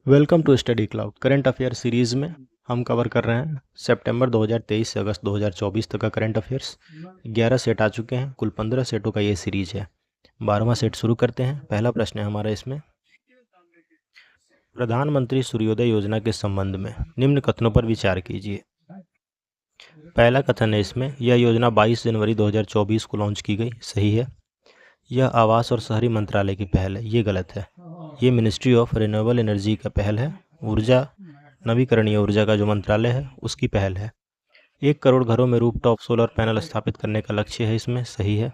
Welcome to study cloud. Current affair series में हम cover कर रहे हैं सितंबर 2023 से अगस्त 2024 तक का करंट अफेयर्स। 11 सेट आ चुके हैं, कुल 15 सेटों का ये सीरीज है। 12वां सेट शुरू करते हैं। पहला प्रश्न है हमारा इसमें, प्रधानमंत्री सूर्योदय योजना के संबंध में निम्न कथनों पर विचार कीजिए। पहला कथन है इसमें, यह योजना 22 जनवरी 2024 को लॉन्च की गई। सही है। यह आवास और शहरी मंत्रालय की पहल है। ये गलत है। ये मिनिस्ट्री ऑफ रिन्यूएबल एनर्जी का पहल है। ऊर्जा, नवीकरणीय ऊर्जा का जो मंत्रालय है उसकी पहल है। 1 करोड़ घरों में रूफटॉप सोलर पैनल स्थापित करने का लक्ष्य है इसमें। सही है।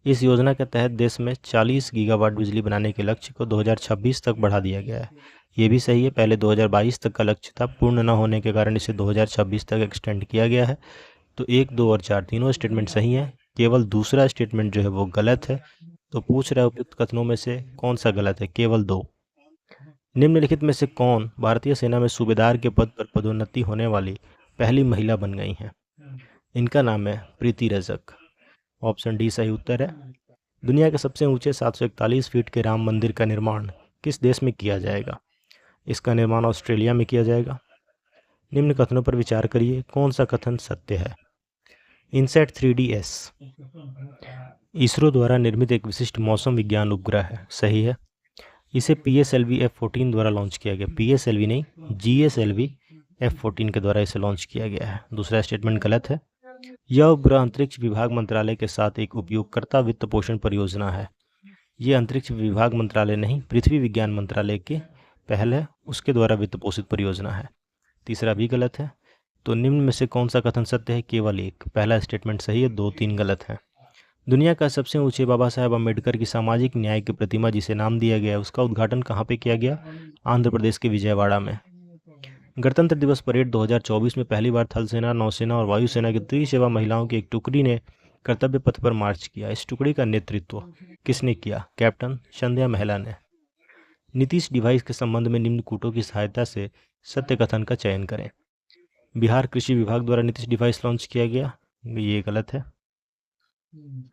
इस योजना के तहत देश में 40 गीगावाट बिजली बनाने के लक्ष्य को 2026 तक बढ़ा दिया गया है। ये भी सही है। पहले 2022 तक का लक्ष्य था, पूर्ण न होने के कारण इसे 2026 तक एक्सटेंड किया गया है। तो 1, 2 और 4 तीनों स्टेटमेंट सही है। केवल दूसरा स्टेटमेंट जो है वो गलत है। तो पूछ रहा है उपयुक्त कथनों में से कौन सा गलत है? केवल 2। निम्नलिखित में से कौन भारतीय सेना में सूबेदार के पद पर पदोन्नति होने वाली पहली महिला बन गई हैं? इनका नाम है प्रीति रजक। ऑप्शन डी सही उत्तर है। दुनिया के सबसे ऊंचे 741 फीट के राम मंदिर का निर्माण किस देश में किया जाएगा? इसका निर्माण ऑस्ट्रेलिया में किया जाएगा। निम्न कथनों पर विचार करिए, कौन सा कथन सत्य है? इनसैट 3DS इसरो द्वारा निर्मित एक विशिष्ट मौसम विज्ञान उपग्रह है। सही है। इसे PSLV F-14 द्वारा लॉन्च किया गया। PSLV नहीं, GSLV F-14 के द्वारा इसे लॉन्च किया गया है। दूसरा स्टेटमेंट गलत है। यह उपग्रह अंतरिक्ष विभाग मंत्रालय के साथ एक उपयोगकर्ता वित्त पोषण परियोजना है। ये अंतरिक्ष विभाग मंत्रालय नहीं, पृथ्वी विज्ञान मंत्रालय की पहल है, उसके द्वारा वित्त पोषित परियोजना है। तीसरा भी गलत है। तो निम्न में से कौन सा कथन सत्य है? केवल एक। पहला स्टेटमेंट सही है, 2, 3 गलत है। दुनिया का सबसे ऊंचे बाबा साहेब अम्बेडकर की सामाजिक न्याय की प्रतिमा जिसे नाम दिया गया है, उसका उद्घाटन कहाँ पे किया गया? आंध्र प्रदेश के विजयवाड़ा में। गणतंत्र दिवस परेड 2024 में पहली बार थल सेना, नौसेना और वायुसेना की त्रिसेवा महिलाओं की एक टुकड़ी ने कर्तव्य पथ पर मार्च किया। इस टुकड़ी का नेतृत्व किसने किया? कैप्टन संध्या महिला ने। नीतीश डिवाइस के संबंध में निम्न कूटों की सहायता से सत्य कथन का चयन करें। बिहार कृषि विभाग द्वारा नीतीश डिवाइस लॉन्च किया गया। ये गलत है।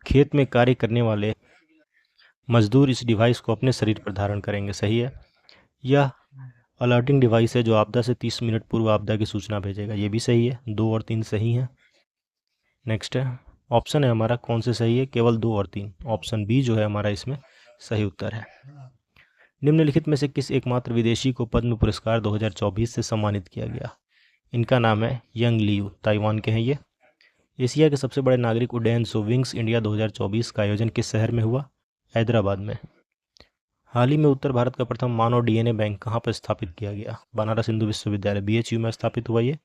खेत में कार्य करने वाले मजदूर इस डिवाइस को अपने शरीर पर धारण करेंगे। सही है। यह अलर्टिंग डिवाइस है जो आपदा से 30 मिनट पूर्व आपदा की सूचना भेजेगा। ये भी सही है। 2 और 3 सही है। नेक्स्ट है, ऑप्शन है हमारा कौन से सही है? केवल 2 और 3। ऑप्शन बी जो है हमारा इसमें सही उत्तर है। निम्नलिखित में से किस एकमात्र विदेशी को पद्म पुरस्कार 2024 से सम्मानित किया गया? इनका नाम है यंग लियू, ताइवान के हैं ये। एशिया के सबसे बड़े नागरिक उड्डयन शो विंग्स इंडिया 2024 का आयोजन किस शहर में हुआ? हैदराबाद में। हाल ही में उत्तर भारत का प्रथम मानव DNA बैंक कहाँ पर स्थापित किया गया? बनारस हिंदू विश्वविद्यालय BHU में स्थापित हुआ ये।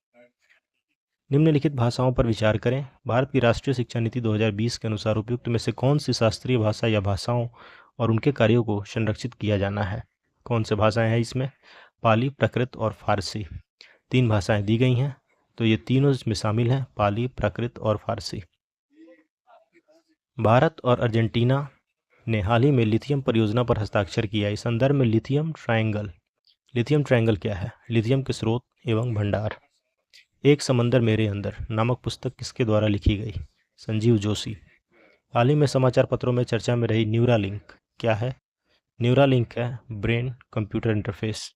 निम्नलिखित भाषाओं पर विचार करें। भारत की राष्ट्रीय शिक्षा नीति 2020 के अनुसार उपयुक्त में से कौन सी शास्त्रीय भाषा या भाषाओं और उनके कार्यों को संरक्षित किया जाना है? कौन से भाषाएं हैं इसमें? पाली, प्राकृत और फारसी। 3 भाषाएं दी गई हैं, तो ये तीनों इसमें शामिल हैं, पाली, प्राकृत और फारसी। भारत और अर्जेंटीना ने हाल ही में लिथियम परियोजना पर हस्ताक्षर किया। इस संदर्भ में लिथियम ट्रायंगल क्या है? लिथियम के स्रोत एवं भंडार। एक समंदर मेरे अंदर नामक पुस्तक किसके द्वारा लिखी गई? संजीव जोशी। हाल ही में समाचार पत्रों में चर्चा में रही न्यूरालिंक क्या है? न्यूरालिंक है brain computer interface.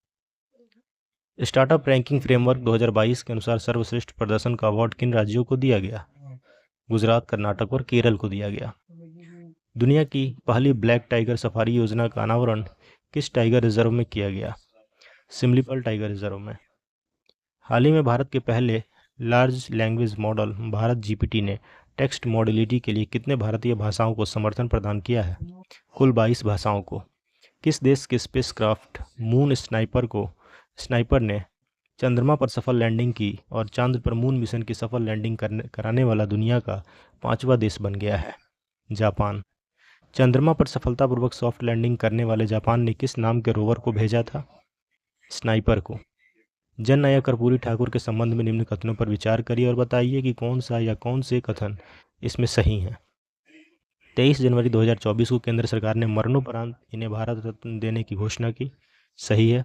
Startup ranking framework 2022 के अनुसार सर्वश्रेष्ठ प्रदर्शन का अवार्ड किन राज्यों को दिया गया? गुजरात, कर्नाटक और केरल को दिया गया। दुनिया की पहली ब्लैक टाइगर सफारी योजना का अनावरण किस टाइगर रिजर्व में किया गया? सिमलीपाल टाइगर रिजर्व में। हाल ही में भारत के पहले large language model Bharat GPT ने टेक्स्ट मॉडलिटी के लिए कितने भारतीय भाषाओं को समर्थन प्रदान किया है? कुल 22 भाषाओं को। किस देश के स्पेसक्राफ्ट मून स्नाइपर ने चंद्रमा पर सफल लैंडिंग की और चांद पर मून मिशन की सफल लैंडिंग कराने वाला दुनिया का 5वां देश बन गया है? जापान। चंद्रमा पर सफलतापूर्वक सॉफ्ट लैंडिंग करने वाले जापान ने किस नाम के रोवर को भेजा था? स्नाइपर को। जन नायक कर्पूरी ठाकुर के संबंध में निम्न कथनों पर विचार करिए और बताइए कि कौन सा या कौन से कथन इसमें सही हैं। 23 जनवरी 2024 को केंद्र सरकार ने मरणोपरांत इन्हें भारत रत्न देने की घोषणा की। सही है।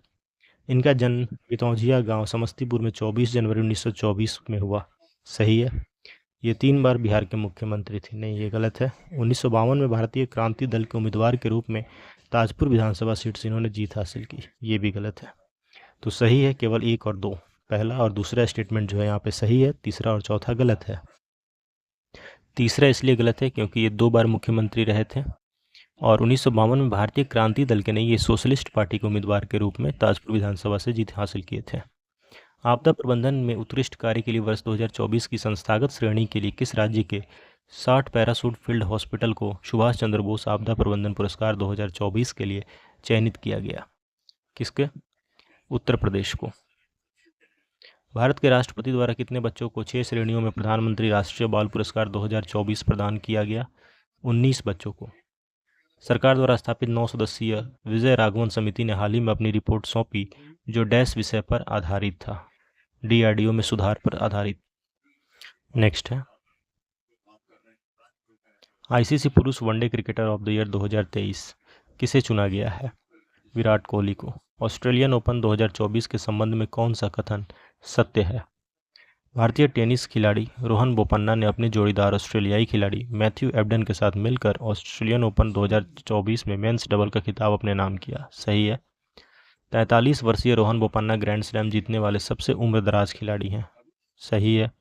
इनका जन्म पितौंझिया गांव समस्तीपुर में 24 जनवरी 1924 में हुआ। सही है। ये 3 बार बिहार के मुख्यमंत्री थे। नहीं, ये गलत है। 1952 में भारतीय क्रांति दल के उम्मीदवार के रूप में ताजपुर विधानसभा सीट से इन्होंने जीत हासिल की। ये भी गलत है। तो सही है केवल 1 और 2। पहला और दूसरा स्टेटमेंट जो है यहाँ पे सही है, तीसरा और चौथा गलत है। तीसरा इसलिए गलत है क्योंकि ये 2 बार मुख्यमंत्री रहे थे और 1952 में भारतीय क्रांति दल के नहीं, ये सोशलिस्ट पार्टी के उम्मीदवार के रूप में ताजपुर विधानसभा से जीत हासिल किए थे। आपदा प्रबंधन में उत्कृष्ट कार्य के लिए वर्ष 2024 की संस्थागत श्रेणी के लिए किस राज्य के 60 पैराशूट फील्ड हॉस्पिटल को सुभाष चंद्र बोस आपदा प्रबंधन पुरस्कार 2024 के लिए चयनित किया गया? किसके? उत्तर प्रदेश को। भारत के राष्ट्रपति द्वारा कितने बच्चों को 6 श्रेणियों में प्रधानमंत्री राष्ट्रीय बाल पुरस्कार 2024 प्रदान किया गया? 19 बच्चों को। सरकार द्वारा स्थापित 9 सदस्यीय विजय राघवन समिति ने हाल ही में अपनी रिपोर्ट सौंपी जो डैश विषय पर आधारित था? DRDO में सुधार पर आधारित। नेक्स्ट है ICC पुरुष one day cricketer of the year 2023 किसे चुना गया है? विराट कोहली को। ऑस्ट्रेलियन ओपन 2024 के संबंध में कौन सा कथन सत्य है? भारतीय टेनिस खिलाड़ी रोहन बोपन्ना ने अपने जोड़ीदार ऑस्ट्रेलियाई खिलाड़ी मैथ्यू एबडन के साथ मिलकर ऑस्ट्रेलियन ओपन 2024 में मेंस डबल का खिताब अपने नाम किया। सही है। 43 वर्षीय रोहन बोपन्ना ग्रैंड स्लैम जीतने वाले सबसे उम्रदराज खिलाड़ी हैं। सही है।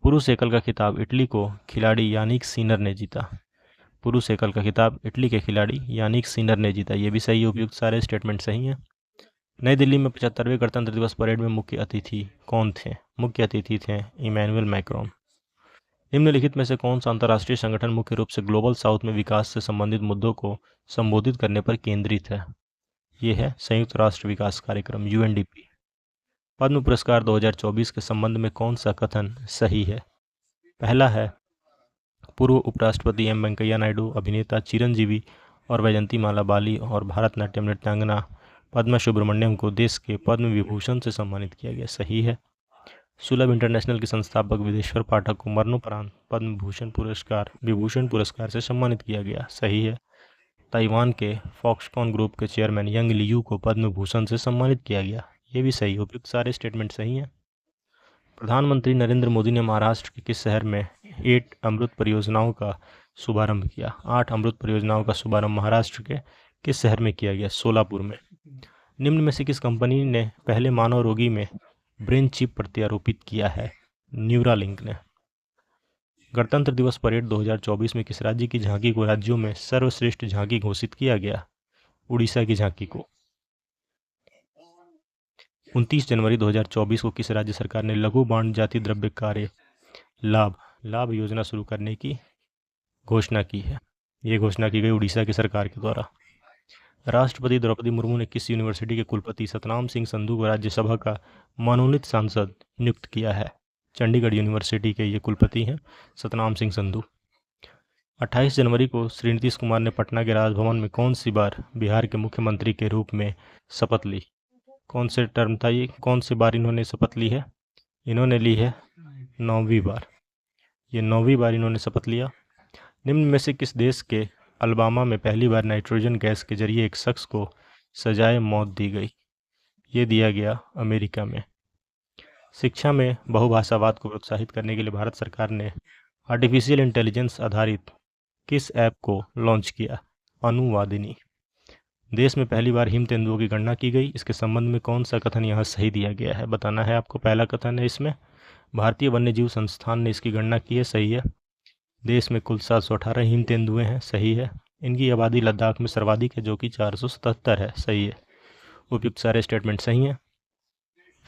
पुरुष एकल का खिताब इटली को खिलाड़ी यानिक सिनर ने जीता। पुरुष एकल का खिताब इटली के खिलाड़ी यानिक सिनर ने जीता। ये भी सही है। उपयुक्त सारे स्टेटमेंट सही हैं। नई दिल्ली में 75वें गणतंत्र दिवस परेड में मुख्य अतिथि कौन थे? मुख्य अतिथि थे इमैनुअल मैक्रोन। निम्नलिखित में से कौन सा अंतर्राष्ट्रीय संगठन मुख्य रूप से ग्लोबल साउथ में विकास से संबंधित मुद्दों को संबोधित करने पर केंद्रित है? ये है संयुक्त राष्ट्र विकास कार्यक्रम UNDP। पद्म पुरस्कार 2024 के संबंध में कौन सा कथन सही है? पहला है पूर्व उपराष्ट्रपति M वेंकैया नायडू, अभिनेता चिरंजीवी और वैजंती माला बाली और भारतनाट्यम नृत्यांगना पद्मा सुब्रमण्यम को देश के पद्म विभूषण से सम्मानित किया गया। सही है। सुलभ इंटरनेशनल के संस्थापक विदेश्वर पाठक को मरणोपरांत पद्म विभूषण पुरस्कार से सम्मानित किया गया। सही है। ताइवान के फॉक्सकॉन ग्रुप के चेयरमैन यंग लियू को पद्म भूषण से सम्मानित किया गया। ये भी सही। उपयुक्त सारे स्टेटमेंट सही हैं। प्रधानमंत्री नरेंद्र मोदी ने महाराष्ट्र के किस शहर में 8 अमृत परियोजनाओं का शुभारंभ किया? 8 अमृत परियोजनाओं का शुभारंभ महाराष्ट्र के किस शहर में किया गया? सोलापुर में। निम्न में से किस कंपनी ने पहले मानव रोगी में ब्रेन चिप प्रत्यारोपित किया है? न्यूरालिंक ने। गणतंत्र दिवस परेड 2024 में किस राज्य की झांकी को राज्यों में सर्वश्रेष्ठ झांकी घोषित किया गया? उड़ीसा की झांकी को। 29 जनवरी 2024 को किस राज्य सरकार ने लघु बाण जाति द्रव्य कार्य लाभ योजना शुरू करने की घोषणा की है? ये घोषणा की गई उड़ीसा की सरकार के द्वारा। राष्ट्रपति द्रौपदी मुर्मू ने किस यूनिवर्सिटी के कुलपति सतनाम सिंह संधू को राज्यसभा का मनोनीत सांसद नियुक्त किया है? चंडीगढ़ यूनिवर्सिटी के ये कुलपति हैं सतनाम सिंह संधू। 28 जनवरी को श्री नीतीश कुमार ने पटना के राजभवन में कौन सी बार बिहार के मुख्यमंत्री के रूप में शपथ ली? कौन से टर्म था ये? कौन सी बार इन्होंने शपथ ली है? इन्होंने ली है 9वीं बार। ये 9वीं बार इन्होंने शपथ लिया। निम्न में से किस देश के अलबामा में पहली बार नाइट्रोजन गैस के जरिए एक शख्स को सजाए मौत दी गई? ये दिया गया अमेरिका में। शिक्षा में बहुभाषावाद को प्रोत्साहित करने के लिए भारत सरकार ने आर्टिफिशियल इंटेलिजेंस आधारित किस ऐप को लॉन्च किया? अनुवादिनी। देश में पहली बार हिम तेंदुओं की गणना की गई। इसके संबंध में कौन सा कथन यहाँ सही दिया गया है? बताना है आपको। पहला कथन है इसमें भारतीय वन्यजीव संस्थान ने इसकी गणना की है। सही है। देश में कुल 718 हिम तेंदुए हैं। सही है। इनकी आबादी लद्दाख में सर्वाधिक है जो कि 477 है। सही है। उपयुक्त सारे स्टेटमेंट सही हैं।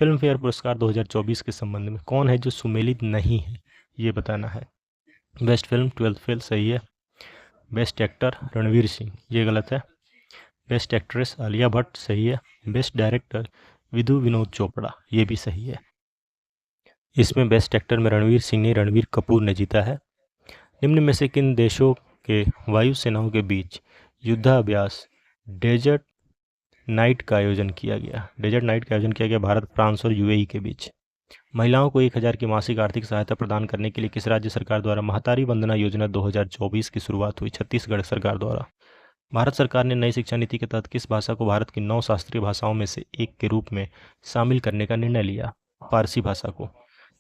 फिल्म फेयर पुरस्कार 2024 के संबंध में कौन है जो सुमेलित नहीं है? ये बताना है। Best film 12th fail. सही है। Best actor Ranveer Singh. ये गलत है। Best actress Alia Bhatt. सही है। Best director Vidhu Vinod Chopra. ये भी सही है। इसमें बेस्ट एक्टर में रणवीर सिंह ने रणवीर कपूर ने जीता है। निम्न में से किन देशों के वायुसेनाओं के बीच युद्धाभ्यास डेजर्ट नाइट का आयोजन किया गया? डेजर्ट नाइट का आयोजन किया गया भारत, फ्रांस और UAE के बीच। महिलाओं को 1000 की मासिक आर्थिक सहायता प्रदान करने के लिए किस राज्य सरकार द्वारा महतारी वंदना योजना 2024 की शुरुआत हुई? छत्तीसगढ़ सरकार द्वारा। भारत सरकार ने नई शिक्षा नीति के तहत किस भाषा को भारत की 9 शास्त्रीय भाषाओं में से एक के रूप में शामिल करने का निर्णय लिया? पारसी भाषा को।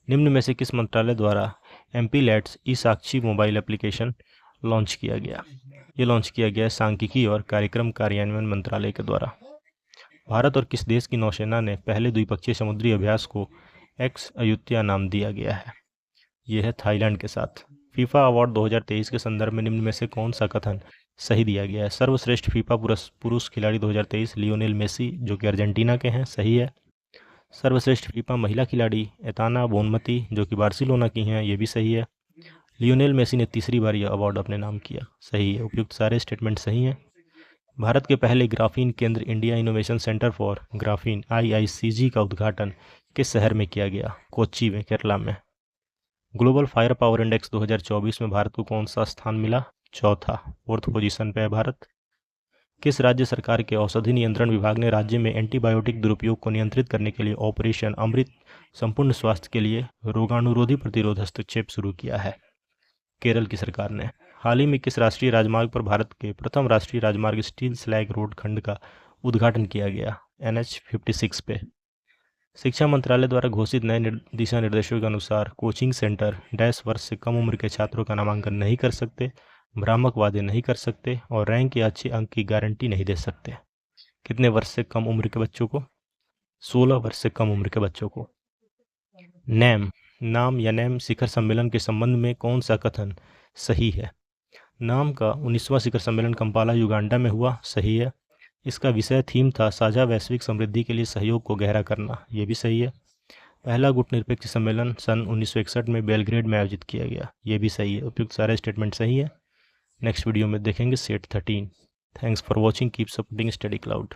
निम्न में से किस मंत्रालय द्वारा MPLATS ई-साक्षी मोबाइल एप्लीकेशन लॉन्च किया गया? ये लॉन्च किया गया सांख्यिकी और कार्यक्रम कार्यान्वयन मंत्रालय के द्वारा। भारत और किस देश की नौसेना ने पहले द्विपक्षीय समुद्री अभ्यास को एक्स अयुत्या नाम दिया गया है? यह है थाईलैंड के साथ। फीफा अवार्ड 2023 के संदर्भ में निम्न में से कौन सा कथन सही दिया गया है? सर्वश्रेष्ठ फीफा पुरुष खिलाड़ी 2023 लियोनेल मेसी, जो कि अर्जेंटीना के हैं, सही है। सर्वश्रेष्ठ फीफा महिला खिलाड़ी एताना बोनमती, जो कि बार्सिलोना की हैं, ये भी सही है। लियोनेल मेसी ने तीसरी बार यह अवार्ड अपने नाम किया, सही है। उपयुक्त सारे स्टेटमेंट सही हैं। भारत के पहले ग्राफीन केंद्र India innovation centre for graphene IICG का उद्घाटन किस शहर में किया गया? कोच्चि में, केरला में। ग्लोबल फायर पावर इंडेक्स 2024 में भारत को कौन सा स्थान मिला? चौथा, 4th पोजीशन पे है भारत। किस राज्य सरकार के औषधि नियंत्रण विभाग ने राज्य में एंटीबायोटिक दुरुपयोग को नियंत्रित करने के लिए ऑपरेशन अमृत संपूर्ण स्वास्थ्य के लिए रोगाणुरोधी प्रतिरोध हस्तक्षेप शुरू किया है? केरल की सरकार ने। हाल ही में किस राष्ट्रीय राजमार्ग पर भारत के प्रथम राष्ट्रीय राजमार्ग स्टील स्लैग रोड खंड का उद्घाटन किया गया? NH 56 पे। शिक्षा मंत्रालय द्वारा घोषित नए दिशा निर्देशों के अनुसार कोचिंग सेंटर डैश वर्ष से कम उम्र के छात्रों का नामांकन नहीं कर सकते, भ्रामक वादे नहीं कर सकते और रैंक या अच्छे अंक की गारंटी नहीं दे सकते। कितने वर्ष से कम उम्र के बच्चों को? 16 वर्ष से कम उम्र के बच्चों को। नाम या नेम शिखर सम्मेलन के संबंध में कौन सा कथन सही है? नाम का 19वां शिखर सम्मेलन कंपाला, युगांडा में हुआ, सही है। इसका विषय थीम था साझा वैश्विक समृद्धि के लिए सहयोग को गहरा करना, ये भी सही है। पहला गुटनिरपेक्ष सम्मेलन सन 1961 में बेलग्रेड में आयोजित किया गया, ये भी सही है। उपयुक्त सारे स्टेटमेंट सही है। नेक्स्ट वीडियो में देखेंगे set 13। Thanks for watching, keep supporting study cloud.